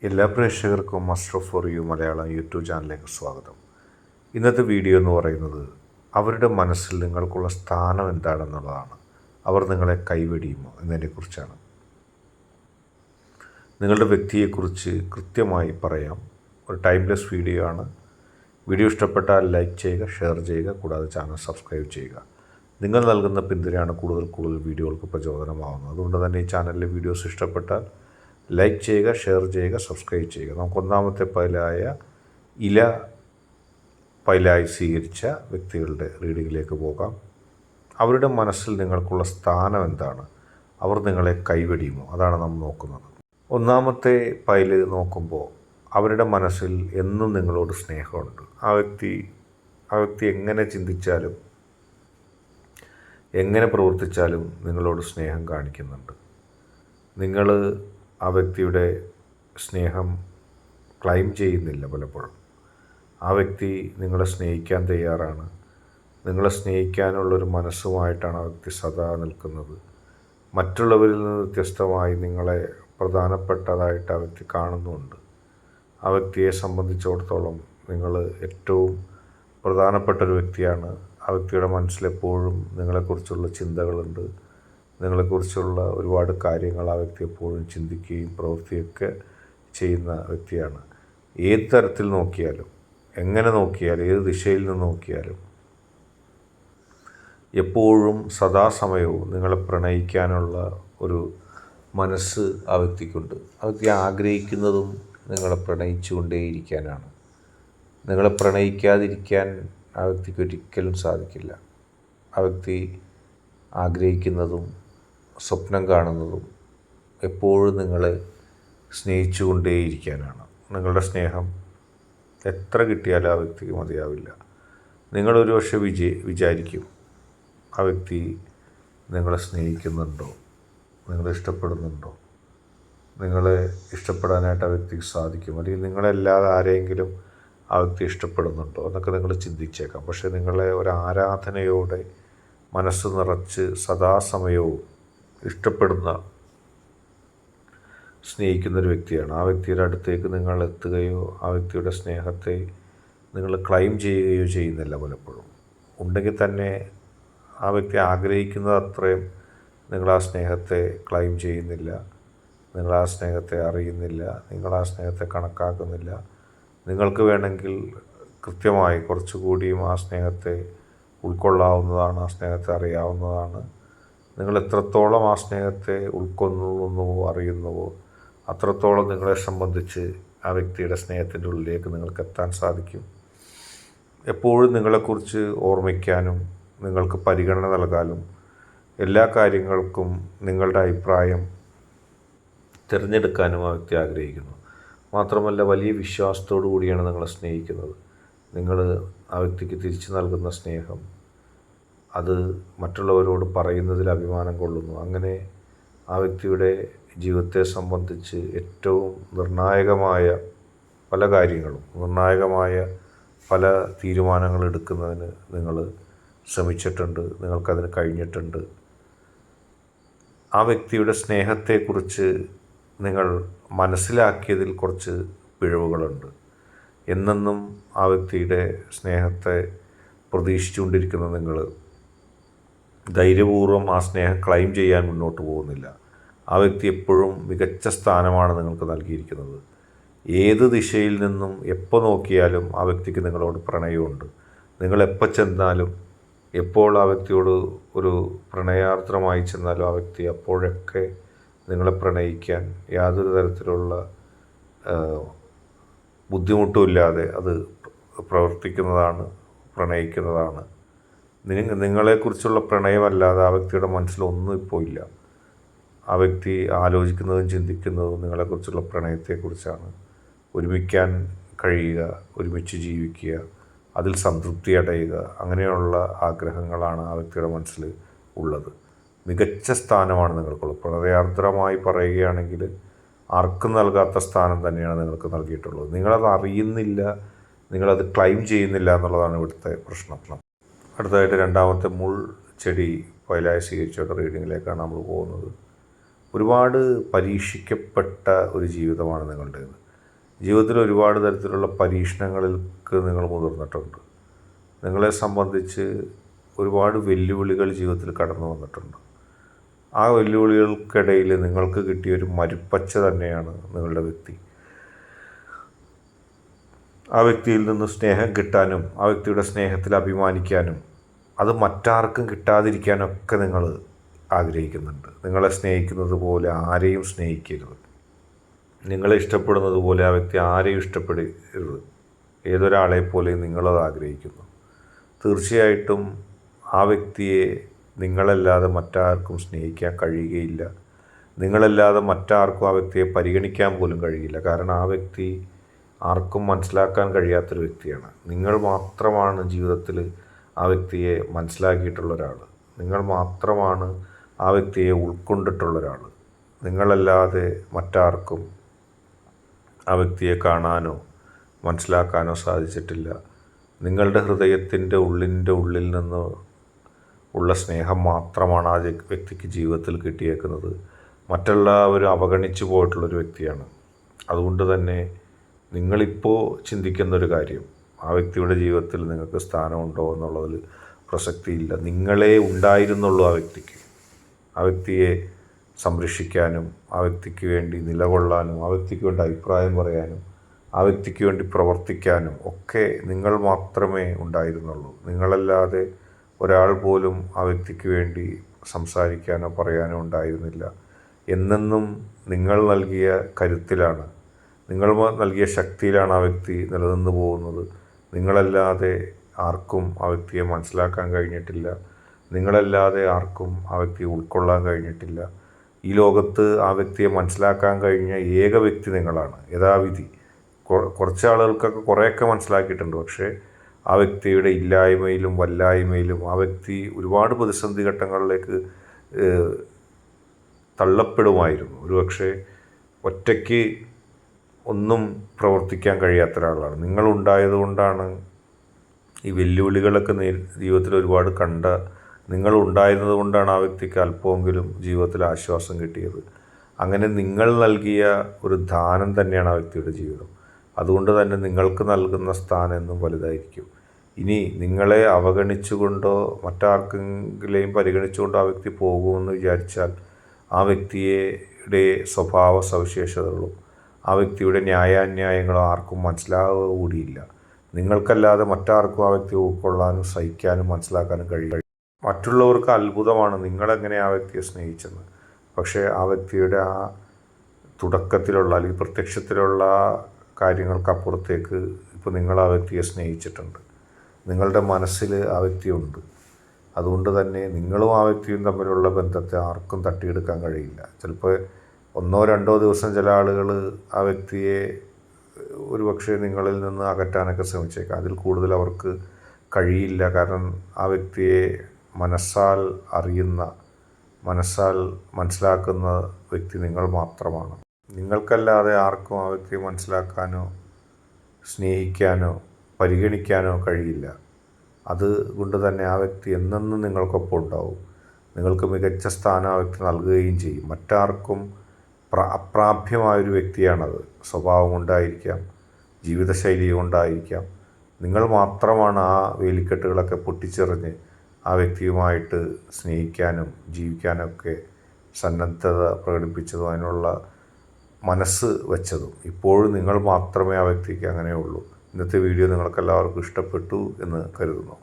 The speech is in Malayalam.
എല്ലാ പ്രേക്ഷകർക്കും muster for you Malayalam YouTube ചാനലിലേക്ക് സ്വാഗതം. ഇന്നത്തെ വീഡിയോ എന്ന് പറയുന്നത് അവരുടെ മനസ്സിൽ നിങ്ങൾക്കുള്ള സ്ഥാനം എന്താണെന്നുള്ളതാണ്. അവർ നിങ്ങളെ കൈവെടിയുമോ എന്നതിനെക്കുറിച്ചാണ്. നിങ്ങളുടെ വ്യക്തിയെക്കുറിച്ച് കൃത്യമായി പറയാം. ഒരു ടൈംലെസ് വീഡിയോ ആണ്. വീഡിയോ ഇഷ്ടപ്പെട്ടാൽ ലൈക്ക് ചെയ്യുക, ഷെയർ ചെയ്യുക, കൂടാതെ ചാനൽ സബ്സ്ക്രൈബ് ചെയ്യുക. നിങ്ങൾ നൽകുന്ന പിന്തുണയാണ് കൂടുതൽ വീഡിയോകൾക്ക് പ്രചോദനമാകുന്നത്. അതുകൊണ്ട് തന്നെ ഈ ചാനലിലെ വീഡിയോസ് ഇഷ്ടപ്പെട്ടാൽ ലൈക്ക് ചെയ്യുക, ഷെയർ ചെയ്യുക, സബ്സ്ക്രൈബ് ചെയ്യുക. നമുക്ക് ഒന്നാമത്തെ പൈലായി സ്വീകരിച്ച വ്യക്തികളുടെ റീഡിങ്ങിലേക്ക് പോകാം. അവരുടെ മനസ്സിൽ നിങ്ങൾക്കുള്ള സ്ഥാനം എന്താണ്? അവർ നിങ്ങളെ കൈവെടിയുമോ? അതാണ് നാം നോക്കുന്നത്. ഒന്നാമത്തെ പൈല് നോക്കുമ്പോൾ അവരുടെ മനസ്സിൽ എന്നും നിങ്ങളോട് സ്നേഹമുണ്ട്. ആ വ്യക്തി എങ്ങനെ ചിന്തിച്ചാലും എങ്ങനെ പ്രവർത്തിച്ചാലും നിങ്ങളോട് സ്നേഹം കാണിക്കുന്നുണ്ട്. നിങ്ങൾ ആ വ്യക്തിയുടെ സ്നേഹം ക്ലെയിം ചെയ്യുന്നില്ല. പലപ്പോഴും ആ വ്യക്തി നിങ്ങളെ സ്നേഹിക്കാൻ തയ്യാറാണ്. നിങ്ങളെ സ്നേഹിക്കാനുള്ളൊരു മനസ്സുമായിട്ടാണ് ആ വ്യക്തി സദാ നിൽക്കുന്നത്. മറ്റുള്ളവരിൽ നിന്ന് വ്യത്യസ്തമായി നിങ്ങളെ പ്രധാനപ്പെട്ടതായിട്ട് ആ വ്യക്തി കാണുന്നുമുണ്ട്. ആ വ്യക്തിയെ സംബന്ധിച്ചിടത്തോളം നിങ്ങൾ ഏറ്റവും പ്രധാനപ്പെട്ടൊരു വ്യക്തിയാണ്. ആ വ്യക്തിയുടെ മനസ്സിലെപ്പോഴും നിങ്ങളെക്കുറിച്ചുള്ള ചിന്തകളുണ്ട്. നിങ്ങളെക്കുറിച്ചുള്ള ഒരുപാട് കാര്യങ്ങൾ ആ വ്യക്തി എപ്പോഴും ചിന്തിക്കുകയും പ്രവൃത്തിയൊക്കെ ചെയ്യുന്ന വ്യക്തിയാണ്. ഏത് തരത്തിൽ നോക്കിയാലും, എങ്ങനെ നോക്കിയാലും, ഏത് ദിശയിൽ നിന്ന് നോക്കിയാലും എപ്പോഴും സദാസമയവും നിങ്ങളെ പ്രണയിക്കാനുള്ള ഒരു മനസ്സ് ആ വ്യക്തിക്കുണ്ട്. ആ വ്യക്തി ആഗ്രഹിക്കുന്നതും നിങ്ങളെ പ്രണയിച്ചു കൊണ്ടേയിരിക്കാനാണ്. നിങ്ങളെ പ്രണയിക്കാതിരിക്കാൻ ആ വ്യക്തിക്ക് ഒരിക്കലും സാധിക്കില്ല. ആ വ്യക്തി ആഗ്രഹിക്കുന്നതും സ്വപ്നം കാണുന്നതും എപ്പോഴും നിങ്ങളെ സ്നേഹിച്ചു കൊണ്ടേയിരിക്കാനാണ്. നിങ്ങളുടെ സ്നേഹം എത്ര കിട്ടിയാലും ആ വ്യക്തിക്ക് മതിയാവില്ല. നിങ്ങളൊരു പക്ഷേ വിചാരിക്കും ആ വ്യക്തി നിങ്ങളെ സ്നേഹിക്കുന്നുണ്ടോ, നിങ്ങളെ ഇഷ്ടപ്പെടുന്നുണ്ടോ, നിങ്ങളെ ഇഷ്ടപ്പെടാനായിട്ട് ആ വ്യക്തിക്ക് സാധിക്കും, അല്ലെങ്കിൽ നിങ്ങളല്ലാതെ ആരെങ്കിലും ആ വ്യക്തി ഇഷ്ടപ്പെടുന്നുണ്ടോ എന്നൊക്കെ നിങ്ങൾ ചിന്തിച്ചേക്കാം. പക്ഷേ നിങ്ങളെ ഒരു ആരാധനയോടെ മനസ്സ് നിറച്ച് സദാസമയവും ഇഷ്ടപ്പെടുന്ന, സ്നേഹിക്കുന്നൊരു വ്യക്തിയാണ്. ആ വ്യക്തിയുടെ അടുത്തേക്ക് നിങ്ങൾ എത്തുകയോ ആ വ്യക്തിയുടെ സ്നേഹത്തെ നിങ്ങൾ ക്ലെയിം ചെയ്യുകയോ ചെയ്യുന്നില്ല. പലപ്പോഴും ഉണ്ടെങ്കിൽ തന്നെ ആ വ്യക്തി ആഗ്രഹിക്കുന്നത് അത്രയും നിങ്ങൾ ആ സ്നേഹത്തെ ക്ലെയിം ചെയ്യുന്നില്ല. നിങ്ങൾ ആ സ്നേഹത്തെ അറിയുന്നില്ല. നിങ്ങൾ ആ സ്നേഹത്തെ കണക്കാക്കുന്നില്ല. നിങ്ങൾക്ക് വേണമെങ്കിൽ കൃത്യമായി കുറച്ചുകൂടിയും ആ സ്നേഹത്തെ ഉൾക്കൊള്ളാവുന്നതാണ്, ആ സ്നേഹത്തെ അറിയാവുന്നതാണ്. നിങ്ങൾ എത്രത്തോളം ആ സ്നേഹത്തെ ഉൾക്കൊള്ളുന്നുവോ അറിയുന്നുവോ അത്രത്തോളം നിങ്ങളെ സംബന്ധിച്ച് ആ വ്യക്തിയുടെ സ്നേഹത്തിൻ്റെ ഉള്ളിലേക്ക് നിങ്ങൾക്ക് എത്താൻ സാധിക്കും. എപ്പോഴും നിങ്ങളെക്കുറിച്ച് ഓർമ്മിക്കാനും നിങ്ങൾക്ക് പരിഗണന നൽകാനും എല്ലാ കാര്യങ്ങൾക്കും നിങ്ങളുടെ അഭിപ്രായം തിരഞ്ഞെടുക്കാനും ആ വ്യക്തി ആഗ്രഹിക്കുന്നു. മാത്രമല്ല വലിയ വിശ്വാസത്തോടു കൂടിയാണ് നിങ്ങളെ സ്നേഹിക്കുന്നത്. നിങ്ങൾ ആ വ്യക്തിക്ക് തിരിച്ചു നൽകുന്ന സ്നേഹം അത് മറ്റുള്ളവരോട് പറയുന്നതിൽ അഭിമാനം കൊള്ളുന്നു. അങ്ങനെ ആ വ്യക്തിയുടെ ജീവിതത്തെ സംബന്ധിച്ച് ഏറ്റവും നിർണായകമായ പല കാര്യങ്ങളും, നിർണായകമായ പല തീരുമാനങ്ങൾ എടുക്കുന്നതിന് നിങ്ങൾ ശ്രമിച്ചിട്ടുണ്ട്. നിങ്ങൾക്കതിന് കഴിഞ്ഞിട്ടുണ്ട്. ആ വ്യക്തിയുടെ സ്നേഹത്തെക്കുറിച്ച് നിങ്ങൾ മനസ്സിലാക്കിയതിൽ കുറച്ച് പിഴവുകളുണ്ട്. എന്നെന്നും ആ വ്യക്തിയുടെ സ്നേഹത്തെ പ്രതീക്ഷിച്ചുകൊണ്ടിരിക്കുന്ന നിങ്ങൾ ധൈര്യപൂർവ്വം ആ സ്നേഹം ക്ലെയിം ചെയ്യാൻ മുന്നോട്ട് പോകുന്നില്ല. ആ വ്യക്തി എപ്പോഴും മികച്ച സ്ഥാനമാണ് നിങ്ങൾക്ക് നൽകിയിരിക്കുന്നത്. ഏത് ദിശയിൽ നിന്നും എപ്പോൾ നോക്കിയാലും ആ വ്യക്തിക്ക് നിങ്ങളോട് പ്രണയമുണ്ട്. നിങ്ങളെപ്പോൾ ചെന്നാലും, എപ്പോൾ ആ വ്യക്തിയോട് ഒരു പ്രണയാർദ്രമായി ചെന്നാലും ആ വ്യക്തി അപ്പോഴൊക്കെ നിങ്ങളെ പ്രണയിക്കാൻ യാതൊരു തരത്തിലുള്ള ബുദ്ധിമുട്ടുമില്ലാതെ അത് പ്രവർത്തിക്കുന്നതാണ്, പ്രണയിക്കുന്നതാണ്. നിങ്ങളെക്കുറിച്ചുള്ള പ്രണയമല്ലാതെ ആ വ്യക്തിയുടെ മനസ്സിലൊന്നും ഇപ്പോൾ ഇല്ല. ആ വ്യക്തി ആലോചിക്കുന്നതും ചിന്തിക്കുന്നതും നിങ്ങളെക്കുറിച്ചുള്ള പ്രണയത്തെക്കുറിച്ചാണ്. ഒരുമിക്കാൻ കഴിയുക, ഒരുമിച്ച് ജീവിക്കുക, അതിൽ സംതൃപ്തി അടയുക, അങ്ങനെയുള്ള ആഗ്രഹങ്ങളാണ് ആ വ്യക്തിയുടെ മനസ്സിൽ ഉള്ളത്. മികച്ച സ്ഥാനമാണ് നിങ്ങൾക്കുള്ളത്. പ്രണയാർദ്രമായി പറയുകയാണെങ്കിൽ ആർക്കും നൽകാത്ത സ്ഥാനം തന്നെയാണ് നിങ്ങൾക്ക് നൽകിയിട്ടുള്ളത്. നിങ്ങളത് അറിയുന്നില്ല, നിങ്ങളത് ക്ലെയിം ചെയ്യുന്നില്ല എന്നുള്ളതാണ് ഇവിടുത്തെ പ്രശ്നം. അടുത്തതായിട്ട് രണ്ടാമത്തെ മുൾ ചെടി പൈലായി സ്വീകരിച്ചവരുടെ റീഡിങ്ങിലേക്കാണ് നമ്മൾ പോകുന്നത്. ഒരുപാട് പരീക്ഷിക്കപ്പെട്ട ഒരു ജീവിതമാണ് നിങ്ങളുടേത്. ജീവിതത്തിൽ ഒരുപാട് തരത്തിലുള്ള പരീക്ഷണങ്ങൾക്ക് നിങ്ങൾ മുതിർന്നിട്ടുണ്ട്. നിങ്ങളെ സംബന്ധിച്ച് ഒരുപാട് വെല്ലുവിളികൾ ജീവിതത്തിൽ കടന്നു വന്നിട്ടുണ്ട്. ആ വെല്ലുവിളികൾക്കിടയിൽ നിങ്ങൾക്ക് കിട്ടിയൊരു മരുപ്പച്ച തന്നെയാണ് നിങ്ങളുടെ വ്യക്തി. ആ വ്യക്തിയിൽ നിന്ന് സ്നേഹം കിട്ടാനും ആ വ്യക്തിയുടെ സ്നേഹത്തിൽ അഭിമാനിക്കാനും അത് മറ്റാർക്കും കിട്ടാതിരിക്കാനൊക്കെ നിങ്ങൾ ആഗ്രഹിക്കുന്നുണ്ട്. നിങ്ങളെ സ്നേഹിക്കുന്നത് പോലെ ആരെയും സ്നേഹിക്കരുത്. നിങ്ങളെ ഇഷ്ടപ്പെടുന്നത് പോലെ ആ വ്യക്തി ആരെയും ഇഷ്ടപ്പെടരുത്. ഏതൊരാളെ പോലെയും നിങ്ങളത് ആഗ്രഹിക്കുന്നു. തീർച്ചയായിട്ടും ആ വ്യക്തിയെ നിങ്ങളല്ലാതെ മറ്റാർക്കും സ്നേഹിക്കാൻ കഴിയുകയില്ല. നിങ്ങളല്ലാതെ മറ്റാർക്കും ആ വ്യക്തിയെ പരിഗണിക്കാൻ പോലും കഴിയില്ല. കാരണം ആ വ്യക്തി ആർക്കും മനസ്സിലാക്കാൻ കഴിയാത്തൊരു വ്യക്തിയാണ്. നിങ്ങൾ മാത്രമാണ് ജീവിതത്തിൽ ആ വ്യക്തിയെ മനസ്സിലാക്കിയിട്ടുള്ള ഒരാൾ. നിങ്ങൾ മാത്രമാണ് ആ വ്യക്തിയെ ഉൾക്കൊണ്ടിട്ടുള്ള ഒരാൾ. നിങ്ങളല്ലാതെ മറ്റാർക്കും ആ വ്യക്തിയെ കാണാനോ മനസ്സിലാക്കാനോ സാധിച്ചിട്ടില്ല. നിങ്ങളുടെ ഹൃദയത്തിൻ്റെ ഉള്ളിൽ നിന്ന് ഉള്ള സ്നേഹം മാത്രമാണ് ആ വ്യക്തിക്ക് ജീവിതത്തിൽ കിട്ടിയേക്കുന്നത്. മറ്റുള്ളവർ അവഗണിച്ചു പോയിട്ടുള്ളൊരു വ്യക്തിയാണ്. അതുകൊണ്ട് തന്നെ നിങ്ങളിപ്പോൾ ചിന്തിക്കുന്നൊരു കാര്യം, ആ വ്യക്തിയുടെ ജീവിതത്തിൽ നിങ്ങൾക്ക് സ്ഥാനമുണ്ടോ എന്നുള്ളതിൽ പ്രസക്തിയില്ല. നിങ്ങളെ ഉണ്ടായിരുന്നുള്ളൂ ആ വ്യക്തിക്ക്. ആ വ്യക്തിയെ സംരക്ഷിക്കാനും ആ വ്യക്തിക്ക് വേണ്ടി നിലകൊള്ളാനും ആ വ്യക്തിക്ക് വേണ്ടി അഭിപ്രായം പറയാനും ആ വ്യക്തിക്ക് വേണ്ടി പ്രവർത്തിക്കാനും ഒക്കെ നിങ്ങൾ മാത്രമേ ഉണ്ടായിരുന്നുള്ളൂ. നിങ്ങളല്ലാതെ ഒരാൾ പോലും ആ വ്യക്തിക്ക് വേണ്ടി സംസാരിക്കാനോ പറയാനോ ഉണ്ടായിരുന്നില്ല. എന്നെന്നും നിങ്ങൾ നൽകിയ കരുത്തിലാണ്, നിങ്ങൾ നൽകിയ ശക്തിയിലാണ് ആ വ്യക്തി നിലനിന്ന് പോകുന്നത്. നിങ്ങളല്ലാതെ ആർക്കും ആ വ്യക്തിയെ മനസ്സിലാക്കാൻ കഴിഞ്ഞിട്ടില്ല. നിങ്ങളല്ലാതെ ആർക്കും ആ വ്യക്തിയെ ഉൾക്കൊള്ളാൻ കഴിഞ്ഞിട്ടില്ല. ഈ ലോകത്ത് ആ വ്യക്തിയെ മനസ്സിലാക്കാൻ കഴിഞ്ഞ ഏക വ്യക്തി നിങ്ങളാണ്. യഥാവിധി കുറച്ച് ആളുകൾക്കൊക്കെ കുറേയൊക്കെ മനസ്സിലാക്കിയിട്ടുണ്ട്. പക്ഷേ ആ വ്യക്തിയുടെ ഇല്ലായ്മയിലും വല്ലായ്മയിലും ആ വ്യക്തി ഒരുപാട് പ്രതിസന്ധി ഘട്ടങ്ങളിലേക്ക് തള്ളപ്പെടുമായിരുന്നു. ഒരുപക്ഷെ ഒറ്റയ്ക്ക് ഒന്നും പ്രവർത്തിക്കാൻ കഴിയാത്ത ഒരാളാണ്. നിങ്ങളുണ്ടായതുകൊണ്ടാണ് ഈ വെല്ലുവിളികളൊക്കെ ജീവിതത്തിൽ ഒരുപാട് നിങ്ങളുണ്ടായിരുന്നത് കൊണ്ടാണ് ആ വ്യക്തിക്ക് അല്പമെങ്കിലും ജീവിതത്തിൽ ആശ്വാസം കിട്ടിയത്. അങ്ങനെ നിങ്ങൾ നൽകിയ ഒരു ദാനം തന്നെയാണ് ആ വ്യക്തിയുടെ ജീവിതം. അതുകൊണ്ട് തന്നെ നിങ്ങൾക്ക് നൽകുന്ന സ്ഥാനം എന്നും വലുതായിരിക്കും. ഇനി നിങ്ങളെ അവഗണിച്ചുകൊണ്ടോ മറ്റാർക്കെങ്കിലെയും പരിഗണിച്ചുകൊണ്ടോ ആ വ്യക്തി പോകുമെന്ന് വിചാരിച്ചാൽ ആ വ്യക്തിയുടെ സ്വഭാവ സവിശേഷതകളും ആ വ്യക്തിയുടെ ന്യായാന്യായങ്ങളും ആർക്കും മനസ്സിലാവുക കൂടിയില്ല. നിങ്ങൾക്കല്ലാതെ മറ്റാർക്കും ആ വ്യക്തിയെ ഉൾക്കൊള്ളാനും സഹിക്കാനും മനസ്സിലാക്കാനും കഴിയും. മറ്റുള്ളവർക്ക് അത്ഭുതമാണ് നിങ്ങളെങ്ങനെ ആ വ്യക്തിയെ സ്നേഹിച്ചെന്ന്. പക്ഷേ ആ വ്യക്തിയുടെ ആ തുടക്കത്തിലുള്ള അല്ലെങ്കിൽ പ്രത്യക്ഷത്തിലുള്ള കാര്യങ്ങൾക്കപ്പുറത്തേക്ക് ഇപ്പോൾ നിങ്ങൾ ആ വ്യക്തിയെ സ്നേഹിച്ചിട്ടുണ്ട്. നിങ്ങളുടെ മനസ്സിൽ ആ വ്യക്തിയുണ്ട്. അതുകൊണ്ട് തന്നെ നിങ്ങളും ആ വ്യക്തിയും തമ്മിലുള്ള ബന്ധത്തെ ആർക്കും തട്ടിയെടുക്കാൻ കഴിയില്ല. ചിലപ്പോൾ 1-2 ദിവസം ചില ആളുകൾ ആ വ്യക്തിയെ ഒരുപക്ഷെ നിങ്ങളിൽ നിന്ന് അകറ്റാനൊക്കെ ശ്രമിച്ചേക്കാം. അതിൽ കൂടുതൽ അവർക്ക് കഴിയില്ല. കാരണം ആ വ്യക്തിയെ മനസ്സാൽ അറിയുന്ന, മനസ്സാൽ മനസ്സിലാക്കുന്ന വ്യക്തി നിങ്ങൾ മാത്രമാണ്. നിങ്ങൾക്കല്ലാതെ ആർക്കും ആ വ്യക്തിയെ മനസ്സിലാക്കാനോ സ്നേഹിക്കാനോ പരിഗണിക്കാനോ കഴിയില്ല. അതുകൊണ്ട് തന്നെ ആ വ്യക്തി എന്നെന്നും നിങ്ങൾക്കൊപ്പം ഉണ്ടാവും. നിങ്ങൾക്ക് മികച്ച സ്ഥാനം ആ വ്യക്തി നൽകുകയും ചെയ്യും. മറ്റാർക്കും അപ്രാപ്യമായൊരു വ്യക്തിയാണത്. സ്വഭാവം കൊണ്ടായിരിക്കാം, ജീവിതശൈലി കൊണ്ടായിരിക്കാം. നിങ്ങൾ മാത്രമാണ് ആ വേലിക്കെട്ടുകളൊക്കെ പൊട്ടിച്ചെറിഞ്ഞ് ആ വ്യക്തിയുമായിട്ട് സ്നേഹിക്കാനും ജീവിക്കാനൊക്കെ സന്നദ്ധത പ്രകടിപ്പിച്ചതും അതിനുള്ള മനസ്സ് വെച്ചതും. ഇപ്പോഴും നിങ്ങൾ മാത്രമേ ആ വ്യക്തിക്ക് അങ്ങനെയുള്ളൂ. ഇന്നത്തെ വീഡിയോ നിങ്ങൾക്കെല്ലാവർക്കും ഇഷ്ടപ്പെട്ടു എന്ന് കരുതുന്നു.